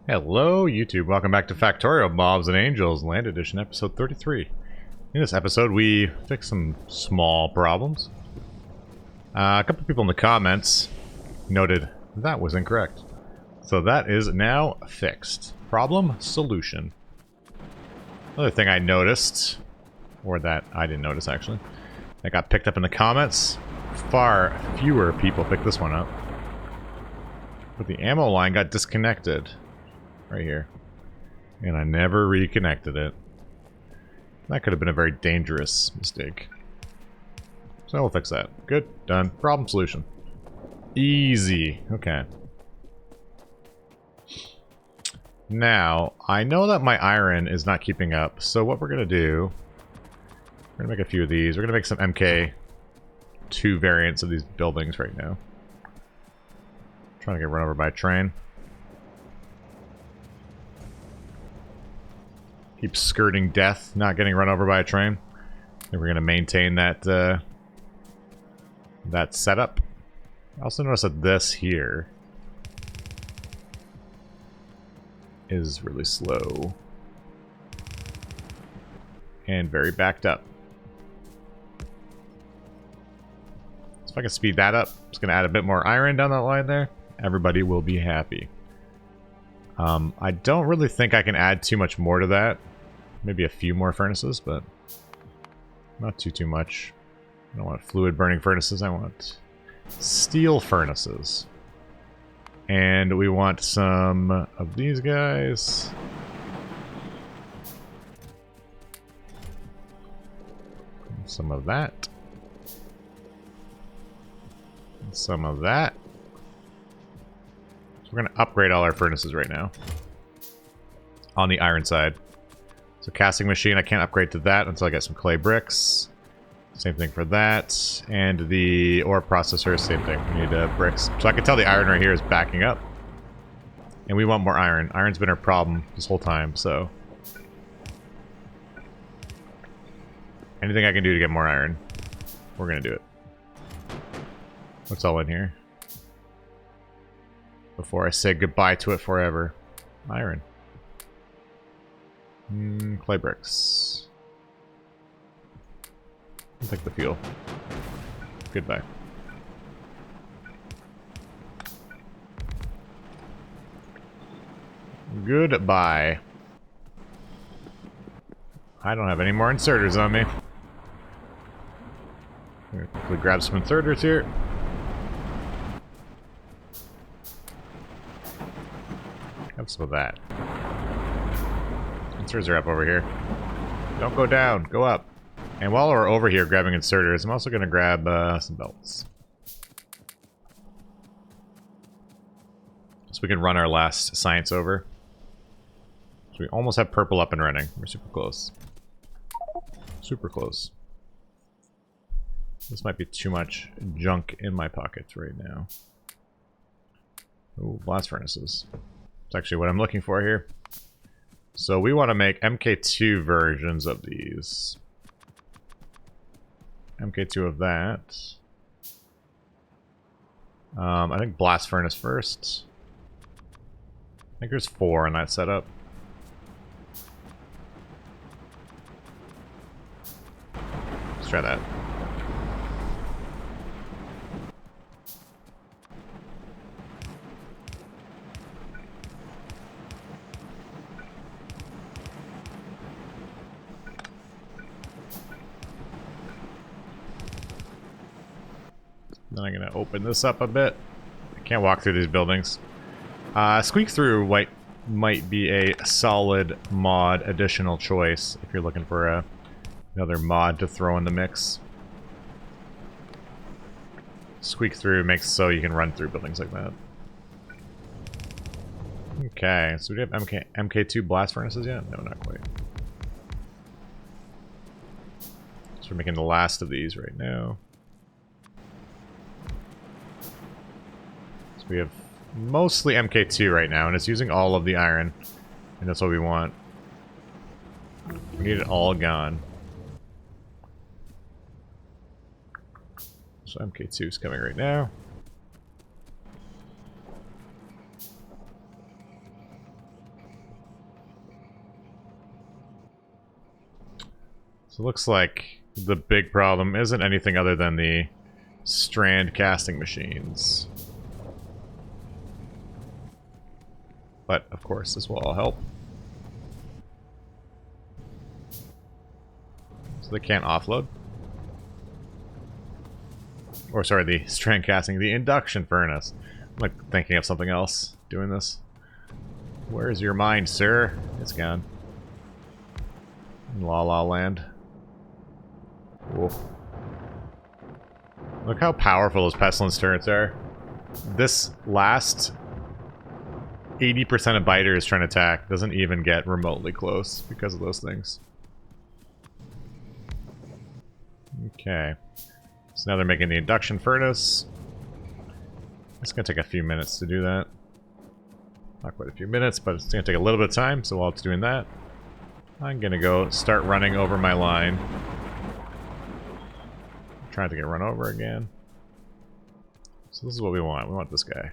Hello, YouTube. Welcome back to Factorio, Bobs and Angels, Land Edition, episode 33. In this episode, we fixed some small problems. A couple people in the comments noted that was incorrect. So that is now fixed. Problem, solution. Another thing I noticed, or that I didn't notice actually, that got picked up in the comments. Far fewer people picked this one up. But the ammo line got disconnected. Right here. And I never reconnected it. That could have been a very dangerous mistake. So we'll fix that. Good. Done. Problem solution. Easy. Okay. Now, I know that my iron is not keeping up, so what we're going to do... We're going to make a few of these. We're going to make some MK2 variants of these buildings right now. Trying to get run over by a train. Keep skirting death, not getting run over by a train. And we're going to maintain that that setup. I also notice that this here is really slow. And very backed up. So if I can speed that up, it's going to add a bit more iron down that line there. Everybody will be happy. I don't really think I can add too much more to that. Maybe a few more furnaces, but not too much. I don't want fluid burning furnaces, I want steel furnaces. And we want some of these guys. Some of that. And some of that. So we're going to upgrade all our furnaces right now. On the iron side. So casting machine, I can't upgrade to that until I get some clay bricks. Same thing for that. And the ore processor, same thing. We need bricks. So I can tell the iron right here is backing up. And we want more iron. Iron's been our problem this whole time, so... anything I can do to get more iron, we're going to do it. What's all in here? Before I say goodbye to it forever. Iron. Clay bricks. I'll take the fuel. Goodbye. Goodbye. I don't have any more inserters on me. Quickly grab some inserters here. Have some of that. Inserters are up over here. Don't go down, go up. And while we're over here grabbing inserters, I'm also going to grab some belts. So we can run our last science over. So we almost have purple up and running. We're super close. Super close. This might be too much junk in my pockets right now. Ooh, blast furnaces. That's actually what I'm looking for here. So we want to make MK2 versions of these. MK2 of that. I think blast furnace first. I think there's 4 in that setup. Let's try that. Then I'm going to open this up a bit. I can't walk through these buildings. Squeak Through might be a solid mod additional choice if you're looking for another mod to throw in the mix. Squeak Through makes so you can run through buildings like that. Okay, so do we have MK2 blast furnaces yet? No, not quite. So we're making the last of these right now. We have mostly MK2 right now, and it's using all of the iron. And that's what we want. We need it all gone. So MK2 is coming right now. So it looks like the big problem isn't anything other than the strand casting machines. But, of course, this will all help. So they can't offload. Or, sorry, the strand casting, the induction furnace. I'm like thinking of something else doing this. Where's your mind, sir? It's gone. In La La Land. Whoa. Look how powerful those pestilence turrets are. This last 80% of biters trying to attack doesn't even get remotely close because of those things. Okay. So now they're making the induction furnace. It's going to take a few minutes to do that. Not quite a few minutes, but it's going to take a little bit of time, so while it's doing that, I'm going to go start running over my line. I'm trying to get run over again. So this is what we want. We want this guy.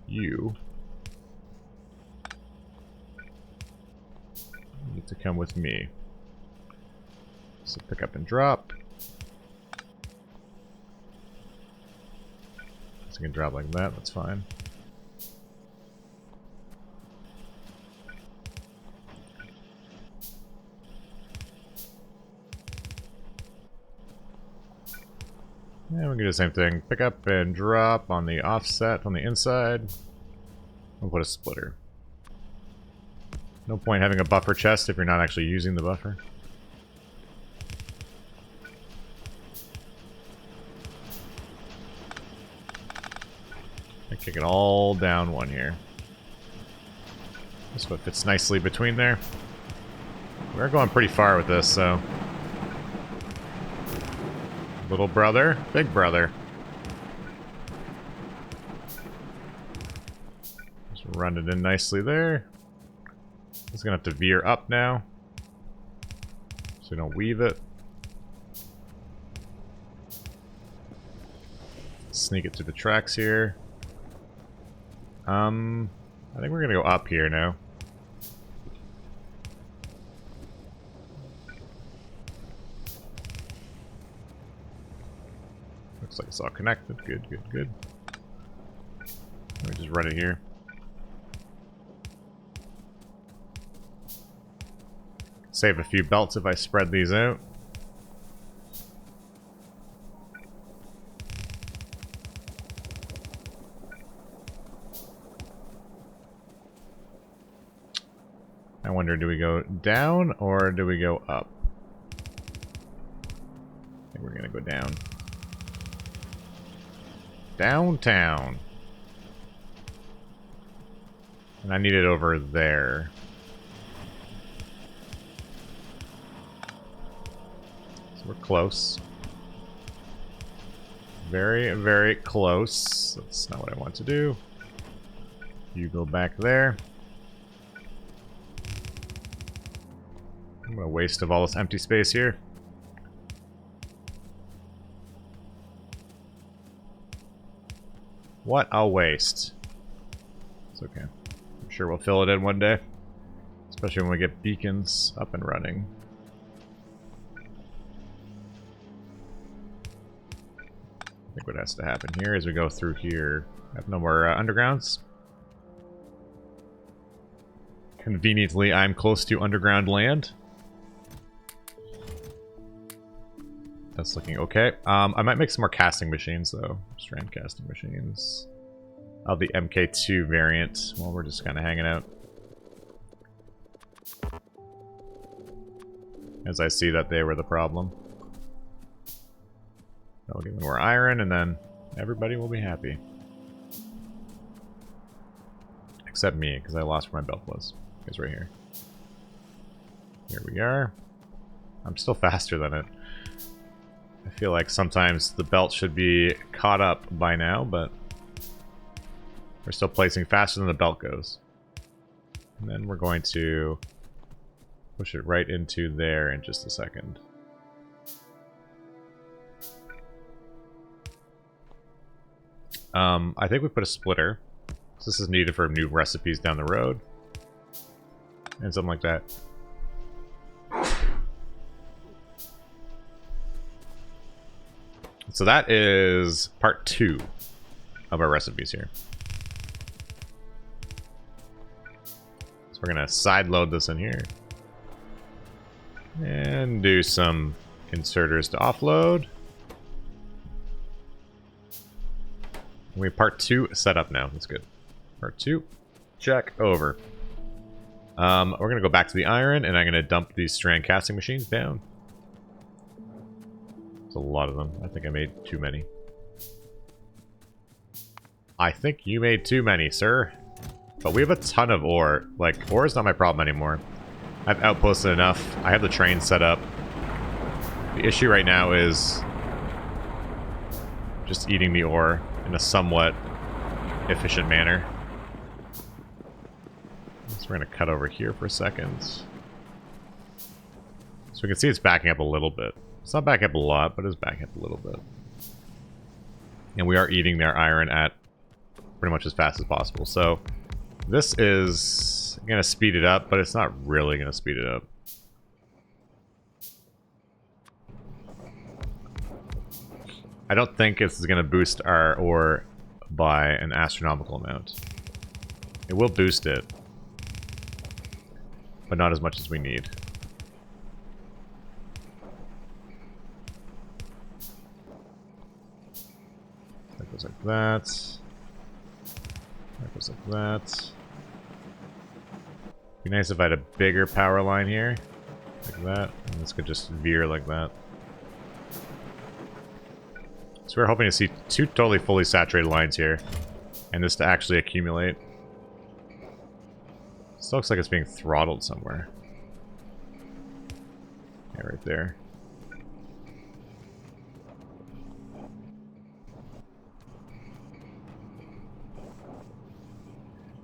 You need to come with me. So pick up and drop. So I can drop like that, that's fine. Yeah, we can do the same thing. Pick up and drop on the offset on the inside. We'll put a splitter. No point having a buffer chest if you're not actually using the buffer. I kick it all down one here. This one fits nicely between there. We're going pretty far with this, so... Little brother, big brother. Just run it in nicely there. It's gonna have to veer up now, so we don't weave it. Sneak it through the tracks here. I think we're gonna go up here now. Looks like it's all connected. Good, good, good. Let me just run it here. Save a few belts if I spread these out. I wonder, do we go down or do we go up? I think we're gonna go down. Downtown. And I need it over there. So we're close. Very, very close. That's not what I want to do. You go back there. I'm gonna waste of all this empty space here. What a waste. It's okay. I'm sure we'll fill it in one day. Especially when we get beacons up and running. I think what has to happen here is we go through here. I have no more undergrounds. Conveniently, I'm close to underground land. That's looking okay. I might make some more casting machines, though. Strand casting machines. Of the MK2 variant, while we're just kind of hanging out. As I see that they were the problem. I'll give them more iron, and then everybody will be happy. Except me, because I lost where my belt was. It's right here. Here we are. I'm still faster than it. I feel like sometimes the belt should be caught up by now, but we're still placing faster than the belt goes. And then we're going to push it right into there in just a second. I think we put a splitter. So this is needed for new recipes down the road. And something like that. So that is part 2 of our recipes here. So we're going to side load this in here. And do some inserters to offload. We have part 2 set up now. That's good. Part 2. Check over. We're going to go back to the iron, and I'm going to dump these strand casting machines down. There's a lot of them. I think I made too many. I think you made too many, sir. But we have a ton of ore. Like, ore is not my problem anymore. I've outposted enough. I have the train set up. The issue right now is just eating the ore in a somewhat efficient manner. So we're going to cut over here for a second. So we can see it's backing up a little bit. It's not backing up a lot, but it's backing up a little bit. And we are eating their iron at pretty much as fast as possible. So this is going to speed it up, but it's not really going to speed it up. I don't think this is going to boost our ore by an astronomical amount. It will boost it, but not as much as we need. That goes like that. That goes like that. Be nice if I had a bigger power line here, like that, and this could just veer like that. So we're hoping to see 2 totally fully saturated lines here, and this to actually accumulate. This looks like it's being throttled somewhere. Yeah, right there.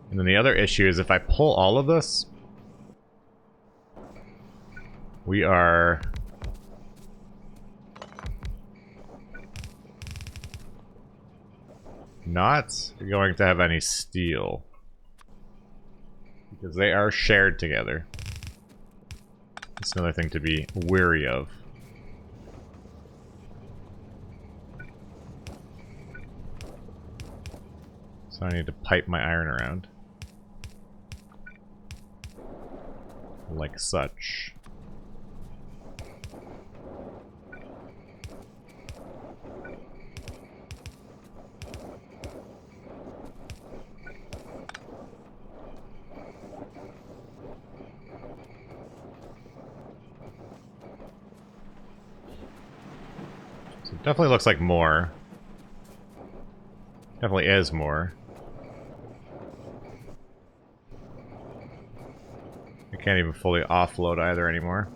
And then the other issue is if I pull all of this, we are not going to have any steel because they are shared together. That's another thing to be wary of. So I need to pipe my iron around. Like such. So it definitely looks like more. Definitely is more. I can't even fully offload either anymore.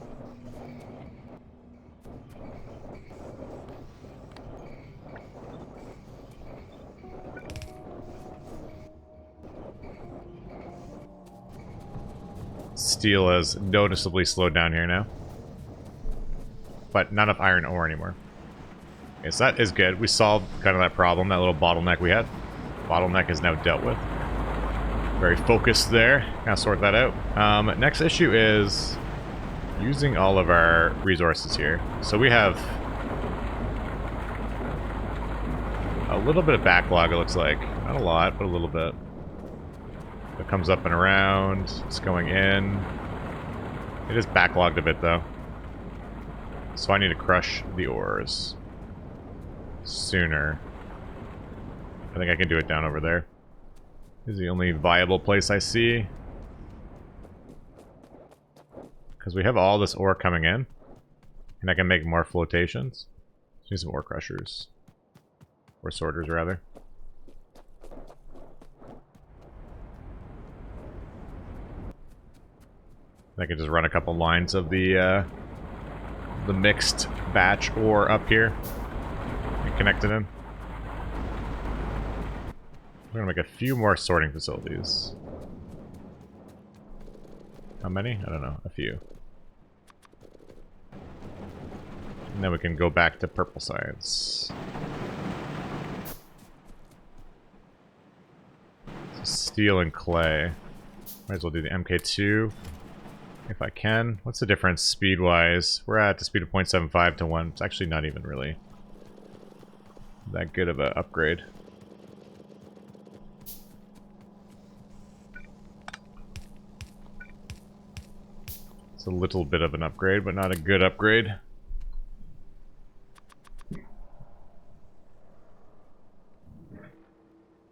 Steel has noticeably slowed down here now. But not enough iron ore anymore. Okay, so that is good. We solved kind of that problem, that little bottleneck we had. Bottleneck is now dealt with. Very focused there. Gotta sort that out. Next issue is using all of our resources here. So we have a little bit of backlog, it looks like. Not a lot, but a little bit. It comes up and around. It's going in. It is backlogged a bit, though. So I need to crush the ores sooner. I think I can do it down over there. This is the only viable place I see. Because we have all this ore coming in. And I can make more flotations. Need some ore crushers. Or sorters, rather. I can just run a couple lines of the mixed batch ore up here. And connect it in. We're gonna make a few more sorting facilities. How many? I don't know. A few. And then we can go back to purple science. So Steel and clay. Might as well do the MK2 if I can. What's the difference speed-wise? We're at the speed of 0.75 to 1. It's actually not even really that good of an upgrade. It's a little bit of an upgrade, but not a good upgrade.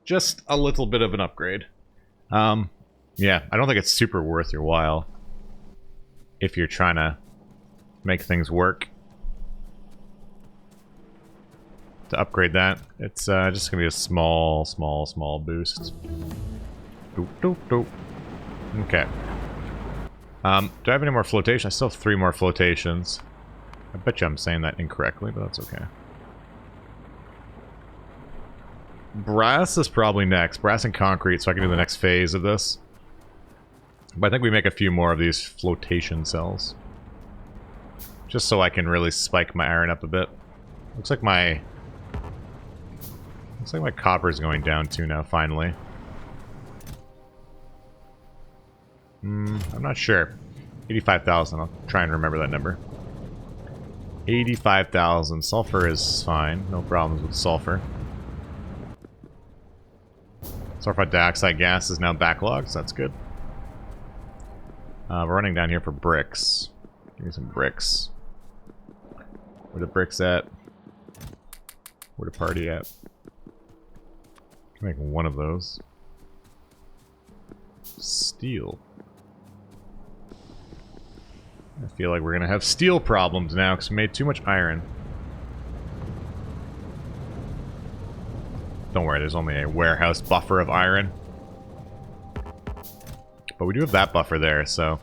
Just a little bit of an upgrade. Yeah, I don't think it's super worth your while if you're trying to make things work. To upgrade that, it's just gonna be a small boost. Doop, doop, doop. Okay. Do I have any more flotation? I still have 3 more flotations. I bet you I'm saying that incorrectly, but that's okay. Brass is probably next. Brass and concrete, so I can do the next phase of this. But I think we make a few more of these flotation cells. Just so I can really spike my iron up a bit. Looks like my copper is going down too now, finally. I'm not sure. 85,000. I'll try and remember that number. 85,000. Sulfur is fine. No problems with sulfur. Sulfur dioxide gas is now backlogged, so that's good. We're running down here for bricks. Give me some bricks. Where the bricks at? Where the party at? Make one of those. Steel. I feel like we're gonna have steel problems now because we made too much iron. Don't worry, there's only a warehouse buffer of iron. But we do have that buffer there, so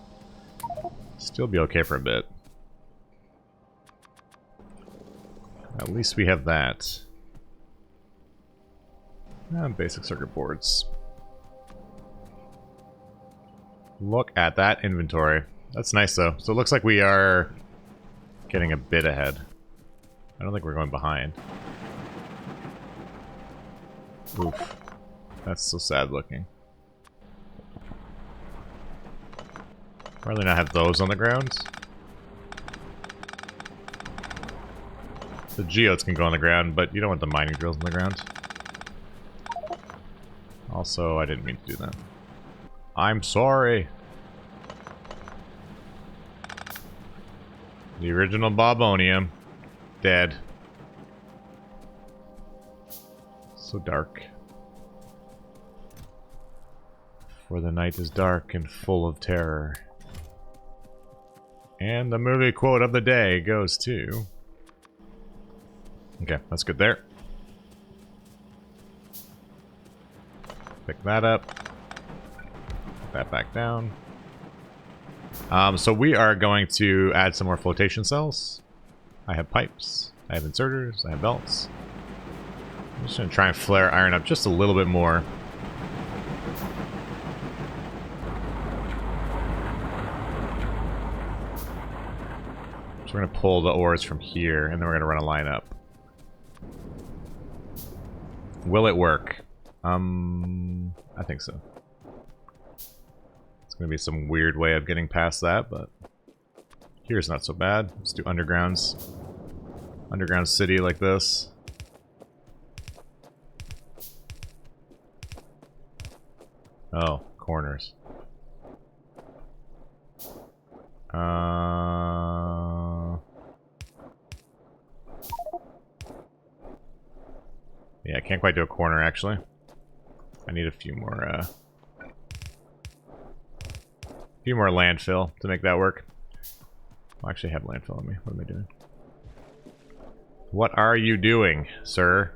still be okay for a bit. At least we have that. And basic circuit boards. Look at that inventory. That's nice, though. So it looks like we are getting a bit ahead. I don't think we're going behind. Oof. That's so sad looking. Rather not have those on the ground. The geodes can go on the ground, but you don't want the mining drills on the ground. Also, I didn't mean to do that. I'm sorry. The original Bobonium. Dead. So dark. For the night is dark and full of terror. And the movie quote of the day goes to... Okay, that's good there. Pick that up. Put that back down. So we are going to add some more flotation cells. I have pipes. I have inserters. I have belts. I'm just going to try and flare iron up just a little bit more. So we're going to pull the ores from here, and then we're going to run a line up. Will it work? I think so. It's going to be some weird way of getting past that, but here's not so bad. Let's do undergrounds. Underground city like this. Oh, corners. Yeah, I can't quite do a corner, actually. I need a few more landfill to make that work. I actually have landfill on me. What am I doing? What are you doing, sir?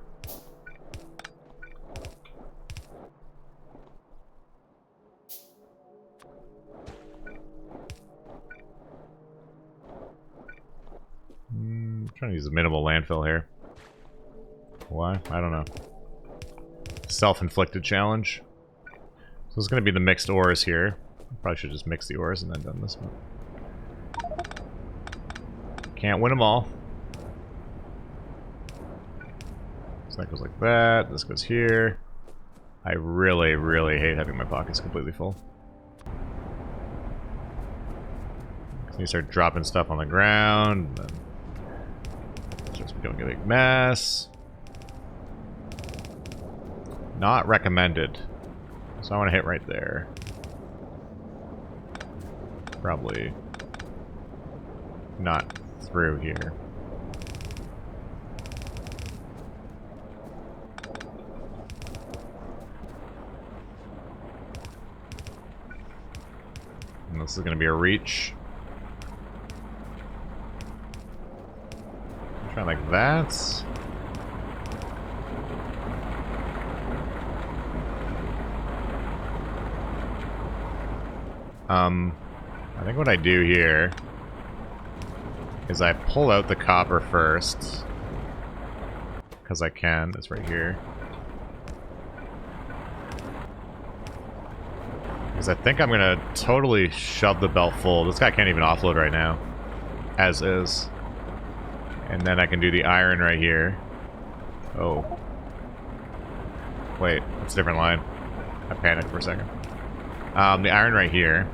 I'm trying to use a minimal landfill here. Why? I don't know. Self-inflicted challenge. So it's going to be the mixed ores here. Probably should just mix the ores and then done this one. Can't win them all. So that goes like that. This goes here. I really, really hate having my pockets completely full. You start dropping stuff on the ground, and then it starts becoming a big mess. Not recommended. So I want to hit right there. Probably not through here. And this is going to be a reach. Try like that. I think what I do here is I pull out the copper first. Because I can. It's right here. Because I think I'm going to totally shove the belt full. This guy can't even offload right now. As is. And then I can do the iron right here. Oh. Wait, it's a different line. I panicked for a second. The iron right here.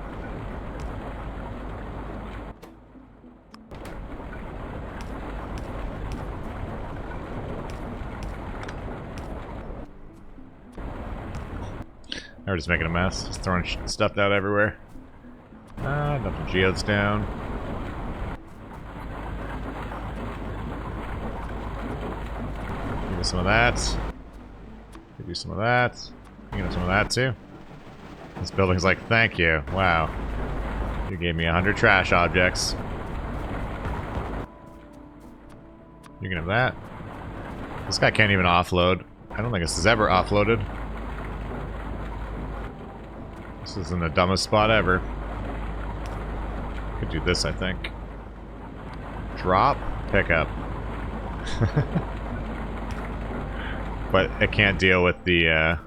We're just making a mess. Just throwing stuff out everywhere. Dump the geodes down. Give me some of that. Give you some of that. Give me some of that too. This building's like, thank you. Wow. You gave me 100 trash objects. You can have that. This guy can't even offload. I don't think this is ever offloaded. This is in the dumbest spot ever. Could do this, I think. Drop, pick up. But it can't deal with the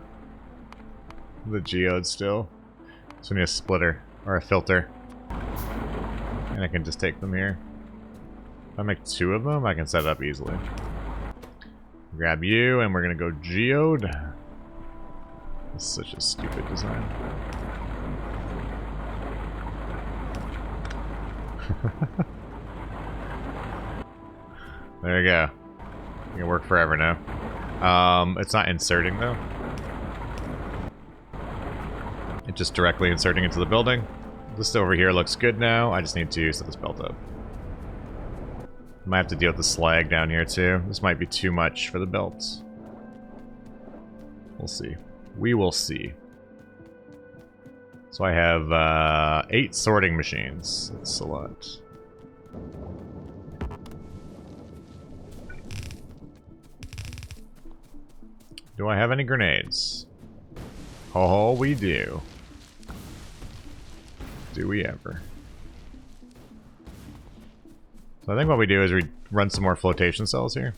geode still. So we need a splitter or a filter. And I can just take them here. If I make 2 of them, I can set it up easily. Grab you, and we're gonna go geode. This is such a stupid design. There you go. It can work forever now. It's not inserting though. It's just directly inserting into the building. This over here looks good now. I just need to set this belt up. Might have to deal with the slag down here too. This might be too much for the belts. We'll see. We will see. So I have 8 sorting machines. That's a lot. Do I have any grenades? Oh, we do. Do we ever? So I think what we do is we run some more flotation cells here.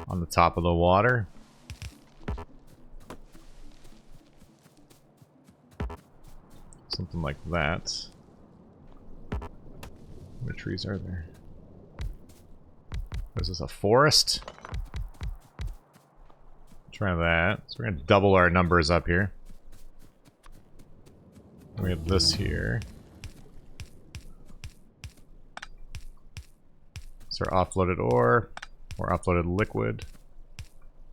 On the top of the water. Something like that. How many trees are there? Is this a forest? Try that. So we're going to double our numbers up here. We have this here. So our offloaded ore, or offloaded liquid.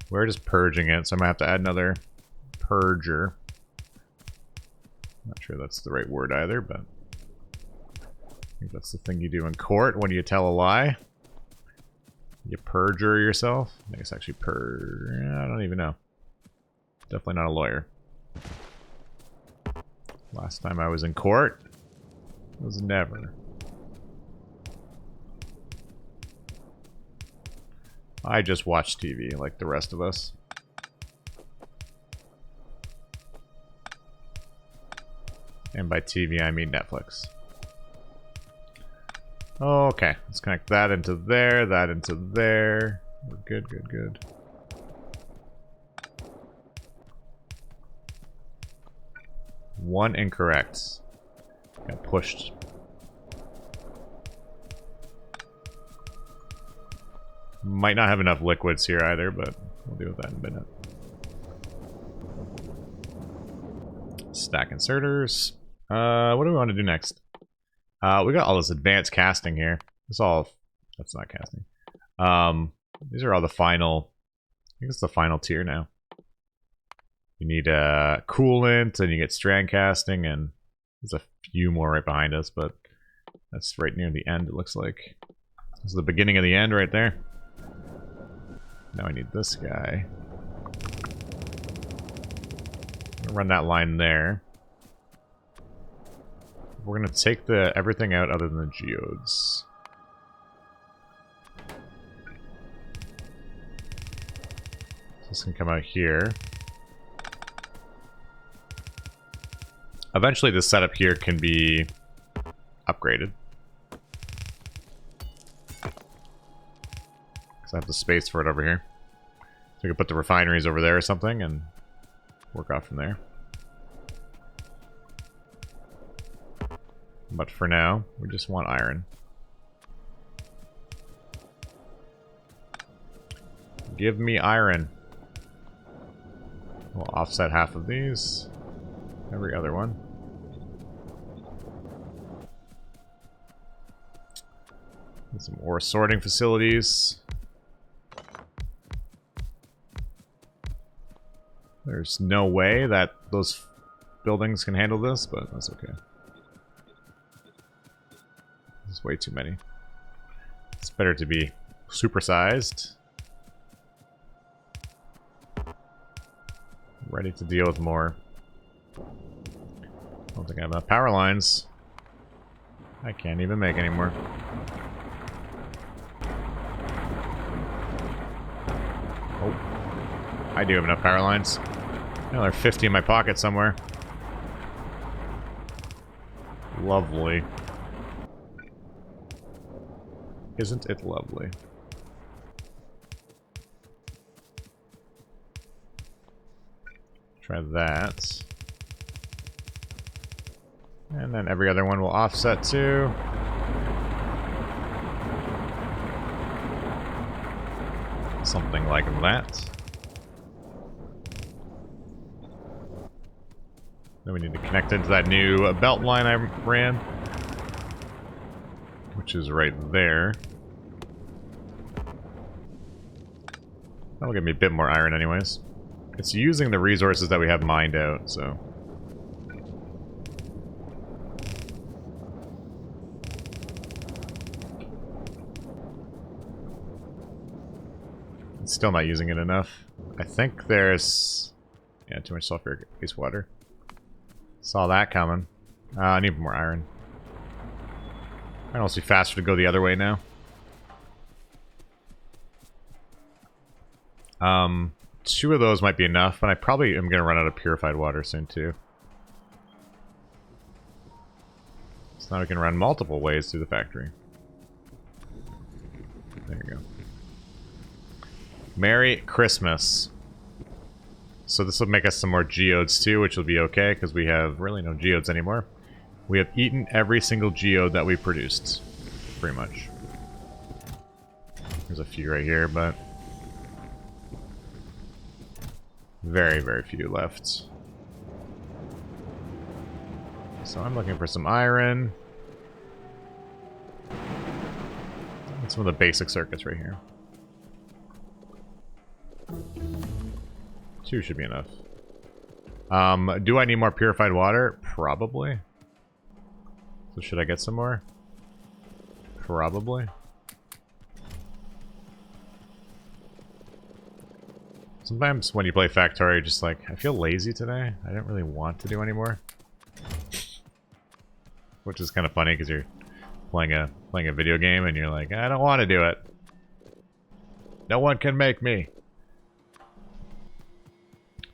We're just purging it, so I might have to add another purger. Not sure that's the right word either, but I think that's the thing you do in court when you tell a lie. You perjure yourself. I think it's actually I don't even know. Definitely not a lawyer. Last time I was in court was never. I just watch TV like the rest of us. And by TV, I mean Netflix. Okay, let's connect that into there, that into there. We're good, good, good. One incorrect. Got pushed. Might not have enough liquids here either, but we'll deal with that in a minute. Stack inserters. What do we want to do next? We got all this advanced casting here. It's all... That's not casting. These are all the final... I think it's the final tier now. You need coolant, and you get strand casting, and there's a few more right behind us, but that's right near the end, it looks like. This is the beginning of the end right there. Now I need this guy. Run that line there. We're gonna take everything out other than the geodes. This can come out here. Eventually this setup here can be upgraded. Because I have the space for it over here. So we can put the refineries over there or something and work off from there. But for now, we just want iron. Give me iron. We'll offset half of these. Every other one. And some ore sorting facilities. There's no way that those buildings can handle this, but that's okay. There's way too many. It's better to be supersized. Ready to deal with more. I don't think I have enough power lines. I can't even make any more. Oh. I do have enough power lines. Another 50 in my pocket somewhere. Lovely. Isn't it lovely? Try that. And then every other one will offset too. Something like that. Then we need to connect into that new belt line I ran, which is right there. That'll give me a bit more iron anyways. It's using the resources that we have mined out, so... It's still not using it enough. I think there's... Yeah, too much sulfuric wastewater. Saw that coming. I need more iron. I don't see faster to go the other way now. Two of those might be enough, but I probably am going to run out of purified water soon too. So now we can run multiple ways through the factory. There you go. Merry Christmas. So this will make us some more geodes too, which will be okay, because we have really no geodes anymore. We have eaten every single geode that we produced, pretty much. There's a few right here, but... very, very few left. So I'm looking for some iron. And some of the basic circuits right here. 2 should be enough. Do I need more purified water? Probably. So should I get some more? Probably. Sometimes when you play Factorio, you're just like, I feel lazy today. I don't really want to do anymore. Which is kind of funny because you're playing a video game and you're like, I don't want to do it. No one can make me.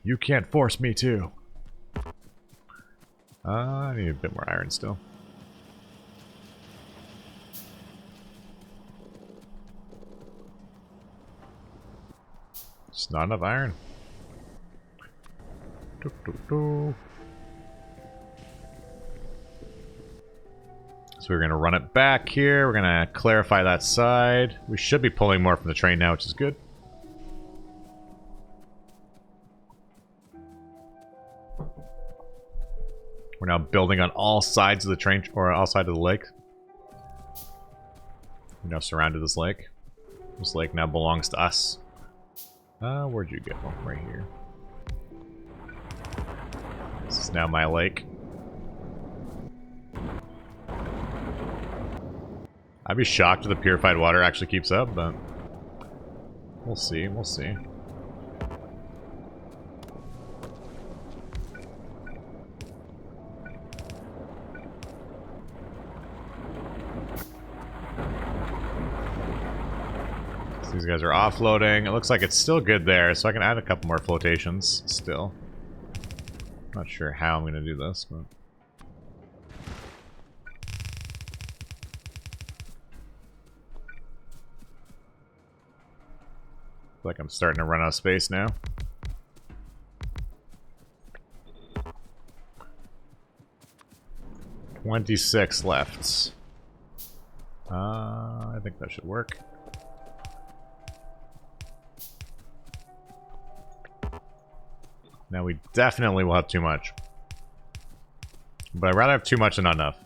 You can't force me to. I need a bit more iron still. Just not enough iron. So we're going to run it back here. We're going to clarify that side. We should be pulling more from the train now, which is good. We're now building on all sides of the train, or all sides of the lake. We've now surrounded this lake. This lake now belongs to us. Where'd you go? Right here. This is now my lake. I'd be shocked if the purified water actually keeps up, but we'll see, we'll see. So these guys are offloading. It looks like it's still good there, so I can add a couple more flotations still. Not sure how I'm going to do this, but... like I'm starting to run out of space now. $26 left. I think that should work. Now we definitely will have too much. But I'd rather have too much than not enough.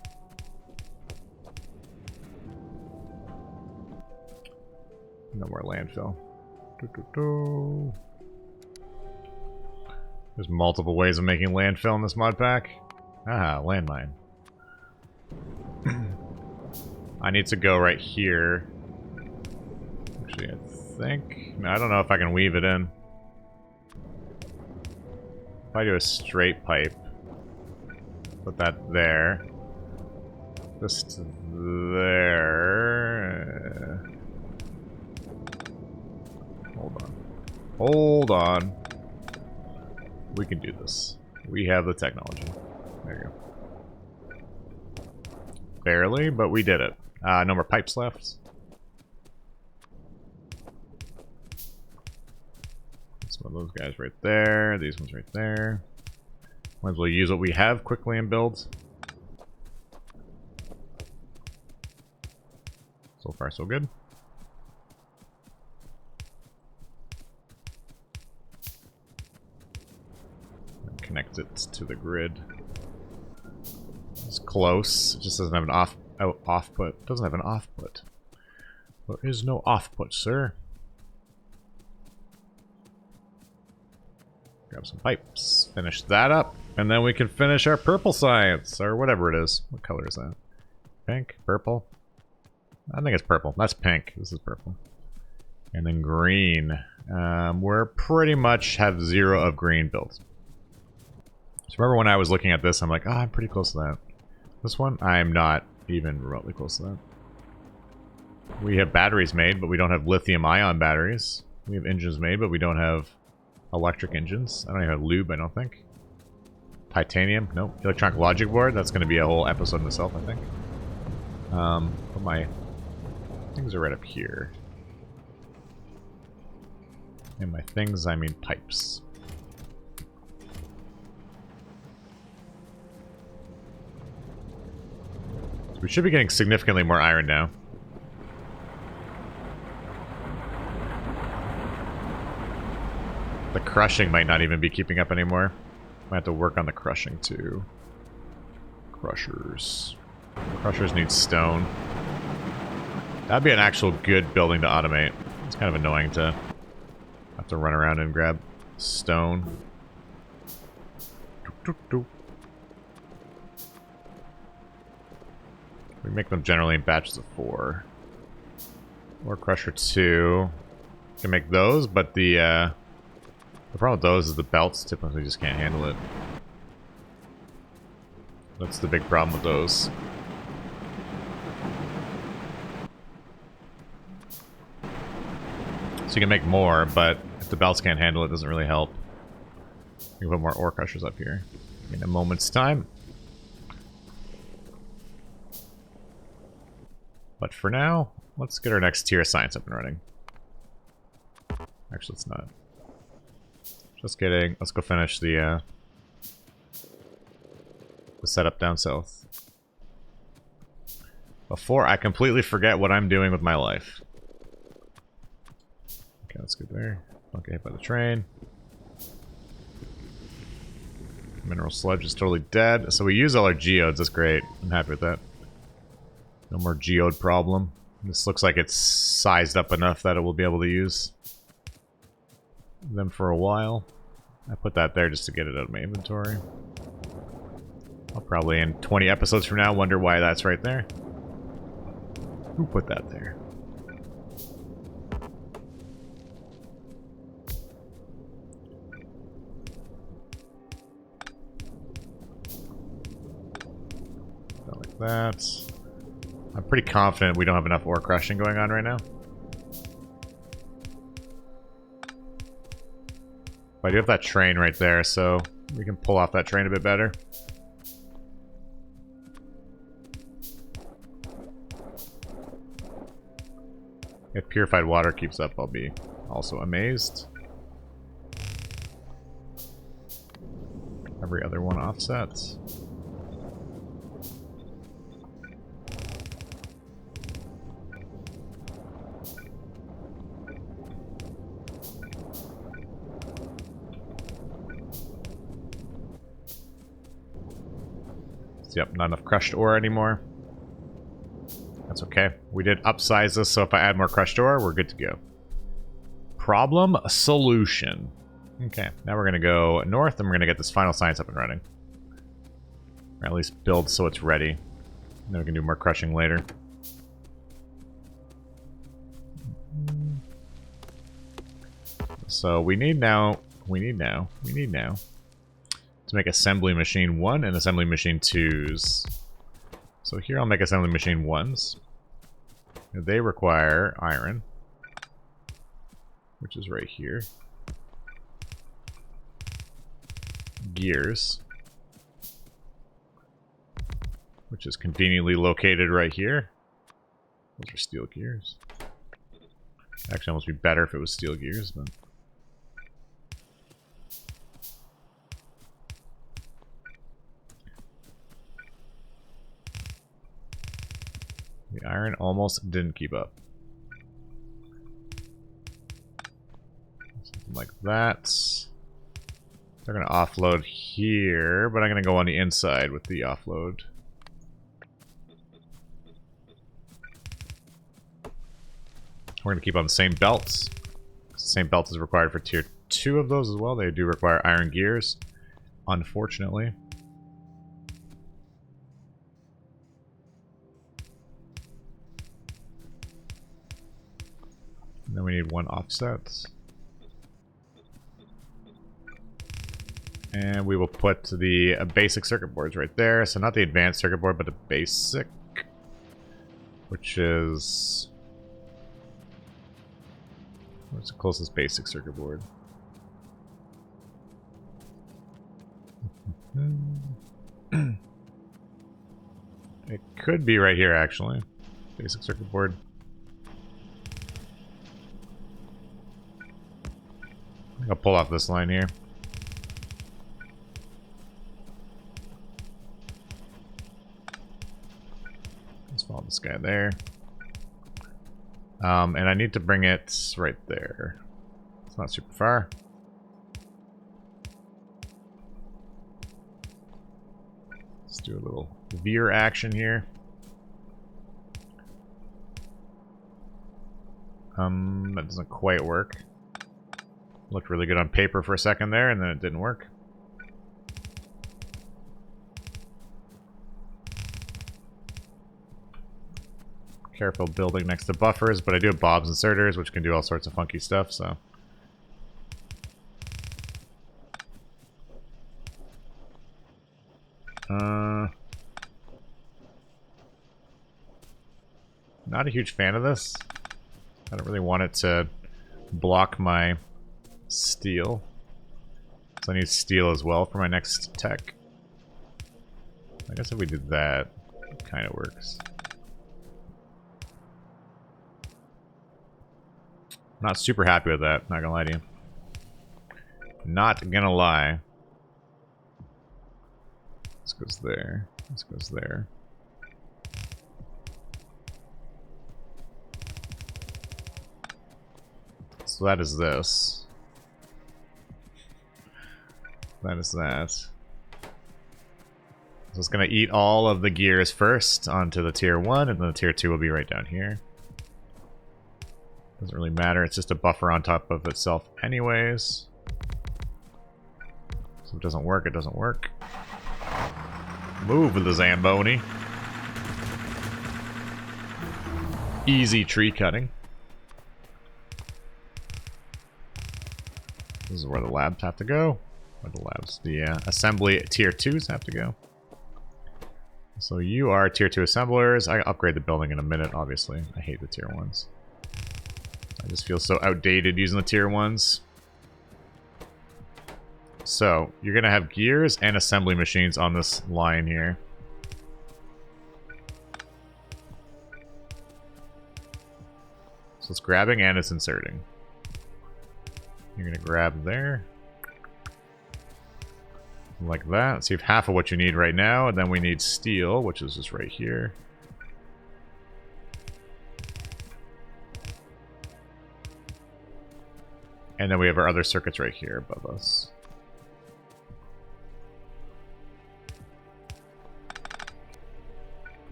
No more landfill. There's multiple ways of making landfill in this mod pack. Ah, landmine. I need to go right here. Actually, I think... no, I don't know if I can weave it in. If I do a straight pipe, put that there. This to there. Hold on. Hold on. We can do this. We have the technology. There you go. Barely, but we did it. No more pipes left. Some of those guys right there. These ones right there. Might as well use what we have quickly and build. So far, so good. Connect it to the grid. It's close. It just doesn't have an off-put. Doesn't have an off-put. There is no off-put, sir. Grab some pipes. Finish that up. And then we can finish our purple science. Or whatever it is. What color is that? Pink? Purple? I think it's purple. That's pink. This is purple. And then green. We're pretty much have 0 of green built. So remember when I was looking at this, I'm like, oh, I'm pretty close to that. This one, I'm not even remotely close to that. We have batteries made, but we don't have lithium-ion batteries. We have engines made, but we don't have electric engines. I don't even have lube, I don't think. Titanium, nope. Electronic logic board, that's going to be a whole episode in itself, I think. But my things are right up here. And by things, I mean pipes. We should be getting significantly more iron now. The crushing might not even be keeping up anymore. Might have to work on the crushing too. Crushers. Crushers need stone. That'd be an actual good building to automate. It's kind of annoying to have to run around and grab stone. We make them generally in batches of 4. Or Crusher 2. Can make those, but the problem with those is the belts typically just can't handle it. That's the big problem with those. So you can make more, but if the belts can't handle it, it doesn't really help. You can put more ore crushers up here in a moment's time. But for now, let's get our next tier of science up and running. Actually, let's not. Just kidding. Let's go finish the setup down south. Before I completely forget what I'm doing with my life. Okay, let's get there. Don't get hit by the train. Mineral sludge is totally dead. So we use all our geodes. That's great. I'm happy with that. No more geode problem. This looks like it's sized up enough that it will be able to use them for a while. I put that there just to get it out of my inventory. I'll probably in 20 episodes from now wonder why that's right there. Who put that there? Like that. I'm pretty confident we don't have enough ore crushing going on right now. But I do have that train right there, so we can pull off that train a bit better. If purified water keeps up, I'll be also amazed. Every other one offsets. Yep, not enough crushed ore anymore. That's okay. We did upsize this, so if I add more crushed ore, we're good to go. Problem solution. Okay, now we're going to go north, and we're going to get this final science up and running. Or at least build so it's ready. Then we can do more crushing later. So we need now to make assembly machine 1 and assembly machine 2s. So here I'll make assembly machine 1s. They require iron, which is right here. Gears, which is conveniently located right here. Those are steel gears. Actually, almost be better if it was steel gears, but... the iron almost didn't keep up. Something like that. They're going to offload here, but I'm going to go on the inside with the offload. We're going to keep on the same belts. The same belt is required for tier 2 of those as well. They do require iron gears, unfortunately. And then we need 1 offset. And we will put the basic circuit boards right there. So not the advanced circuit board, but the basic. Which is... where's the closest basic circuit board? It could be right here, actually. Basic circuit board. I'll pull off this line here. Let's follow this guy there. And I need to bring it right there. It's not super far. Let's do a little veer action here. That doesn't quite work. Looked really good on paper for a second there, and then it didn't work. Careful building next to buffers, but I do have Bobs inserters, which can do all sorts of funky stuff, so... not a huge fan of this. I don't really want it to block my steel. So I need steel as well for my next tech. I guess if we did that, it kind of works. Not super happy with that, not gonna lie to you. Not gonna lie. This goes there. This goes there. So that is this. That is that. So it's going to eat all of the gears first onto the tier 1, and then the tier 2 will be right down here. Doesn't really matter, it's just a buffer on top of itself anyways. So if it doesn't work, it doesn't work. Move with the Zamboni. Easy tree cutting. This is where the labs have to go. Where the labs, the assembly tier 2s have to go. So you are tier 2 assemblers. I upgrade the building in a minute, obviously. I hate the tier 1s. I just feel so outdated using the tier 1s. So, you're going to have gears and assembly machines on this line here. So it's grabbing and it's inserting. You're going to grab there. Like that. So you have half of what you need right now, and then we need steel, which is just right here. And then we have our other circuits right here above us.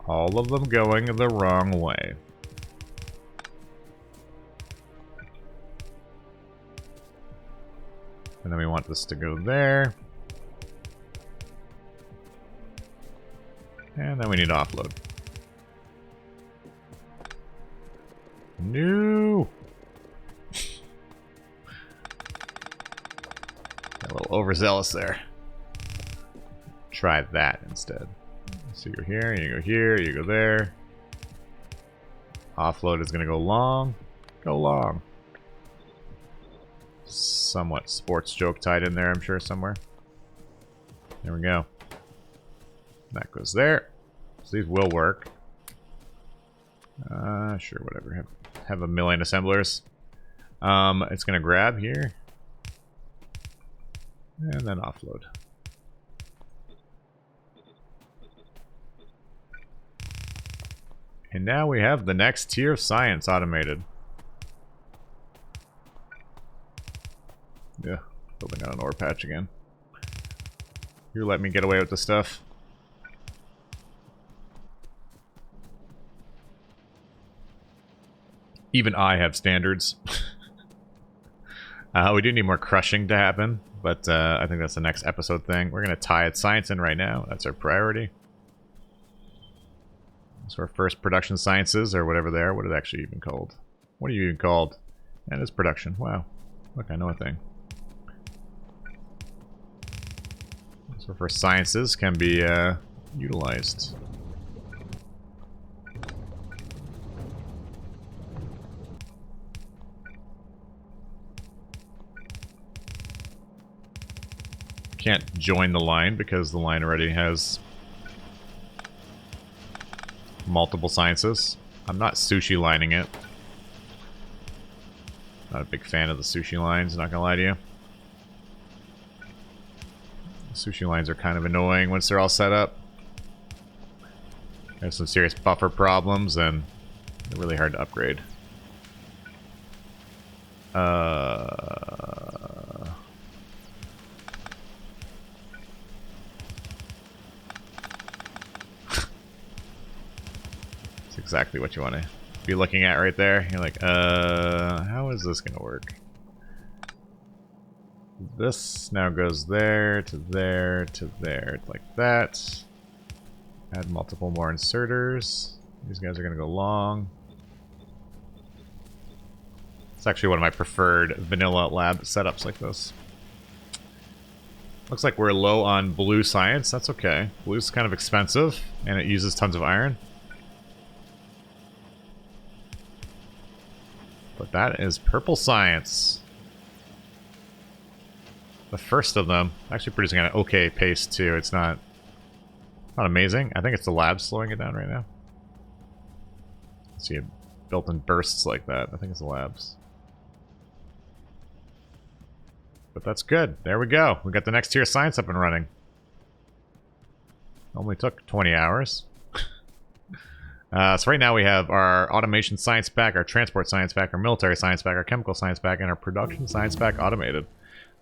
All of them going the wrong way. And then we want this to go there. And then we need to offload. No! Got a little overzealous there. Try that instead. So you're here, you go here, you go there. Offload is going to go long. Go long. Somewhat sports joke tied in there, I'm sure, somewhere. There we go. That goes there. So these will work. Sure, whatever. Have a million assemblers. It's going to grab here. And then offload. And now we have the next tier of science automated. Yeah, building on an ore patch again. You let me get away with the stuff. Even I have standards. We do need more crushing to happen, but I think that's the next episode thing. We're going to tie science in right now. That's our priority. So our first production sciences, or whatever they are. What are they actually even called? What are you even called? That is production. Wow. Look, I know a thing. So first sciences can be utilized. Can't join the line because the line already has multiple sciences. I'm not sushi lining it. Not a big fan of the sushi lines, not gonna lie to you. Sushi lines are kind of annoying once they're all set up. There's some serious buffer problems and they're really hard to upgrade. Exactly what you want to be looking at right there. You're like, how is this gonna work? This now goes there to there to there, like that. Add multiple more inserters. These guys are gonna go long. It's actually one of my preferred vanilla lab setups like this. Looks like we're low on blue science. That's okay. Blue's kind of expensive and it uses tons of iron. But that is purple science. The first of them. Actually producing at an okay pace too. It's not amazing. I think it's the lab slowing it down right now. See it built in bursts like that. I think it's the labs. But that's good. There we go. We got the next tier of science up and running. Only took 20 hours. So right now we have our automation science pack, our transport science pack, our military science pack, our chemical science pack, and our production science pack automated.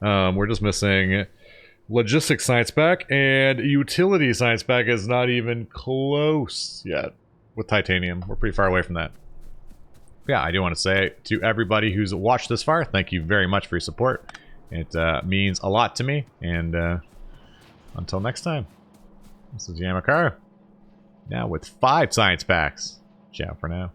We're just missing logistics science pack, and utility science pack is not even close yet with titanium. We're pretty far away from that. Yeah, I do want to say to everybody who's watched this far, thank you very much for your support. It means a lot to me, and until next time, this is Yamakara. Now with 5 science packs. Ciao for now.